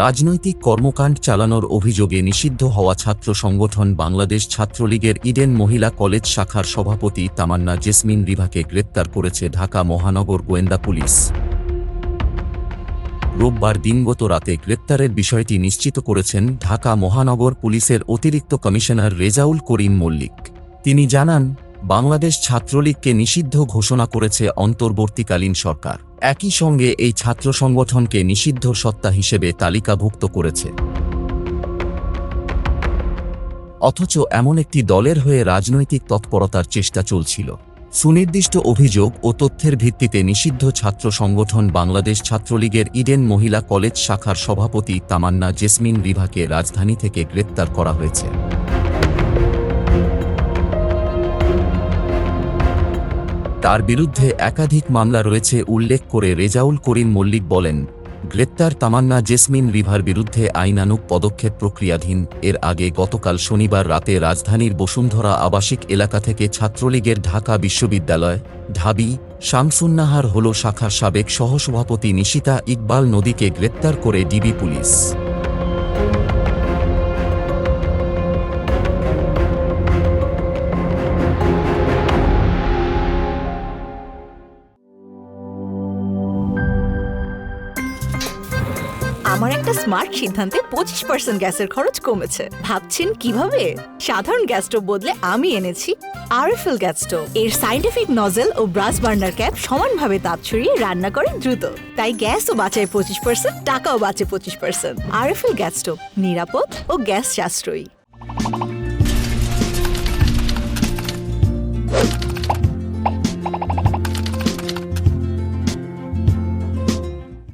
রাজনৈতিক কর্মকাণ্ড চালানোর অভিযোগে নিষিদ্ধ হওয়া ছাত্র সংগঠন বাংলাদেশ ছাত্রলীগের ইডেন মহিলা কলেজ শাখার সভাপতি তামান্না জেসমিন রিভাকে গ্রেপ্তার করেছে ঢাকা মহানগর গোয়েন্দা পুলিশ। রোববার দিনগত রাতে গ্রেপ্তারের বিষয়টি নিশ্চিত করেছেন ঢাকা মহানগর পুলিশের অতিরিক্ত কমিশনার রেজাউল করিম মল্লিক। তিনি জানান, বাংলাদেশ ছাত্রলীগকে নিষিদ্ধ ঘোষণা করেছে অন্তর্বর্তীকালীন সরকার। একই সঙ্গে এই ছাত্র সংগঠনকে নিষিদ্ধ সত্তা হিসেবে তালিকাভুক্ত করেছে। অথচ এমন একটি দলের হয়ে রাজনৈতিক তৎপরতার চেষ্টা চলছিল। সুনির্দিষ্ট অভিযোগ ও তথ্যের ভিত্তিতে নিষিদ্ধ ছাত্র সংগঠন বাংলাদেশ ছাত্রলীগের ইডেন মহিলা কলেজ শাখার সভাপতি তামান্না জেসমিন রিভাকে রাজধানী থেকে গ্রেপ্তার করা হয়েছে। তার বিরুদ্ধে একাধিক মামলা রয়েছে উল্লেখ করে রেজাউল করিম মল্লিক বলেন, গ্রেপ্তার তামান্না জেসমিন রিভার বিরুদ্ধে আইনানুগ পদক্ষেপ প্রক্রিয়াধীন। এর আগে গতকাল শনিবার রাতে রাজধানীর বসুন্ধরা আবাসিক এলাকা থেকে ছাত্রলীগের ঢাকা বিশ্ববিদ্যালয় ঢাবি শামসুন্নাহার হল শাখার সাবেক সহসভাপতি নিশিতা ইকবাল নদীকে গ্রেপ্তার করে ডিবি পুলিশ। আমার একটা স্মার্ট সিদ্ধান্তে 25% গ্যাসের খরচ কমেছে। ভাবছেন কিভাবে? সাধারণ গ্যাস স্টোভ বদলে আমি এনেছি আরএফএল গ্যাস স্টোভ। এর সাইন্টিফিক নজল ও ব্রাস বার্নার ক্যাপ সমানভাবে তাপ ছড়িয়ে রান্না করে দ্রুত। তাই গ্যাসও বাঁচায় 25%, টাকাও বাঁচে 25%। আরএফএল গ্যাস স্টোভ নিরাপদ ও গ্যাস সাশ্রয়ী।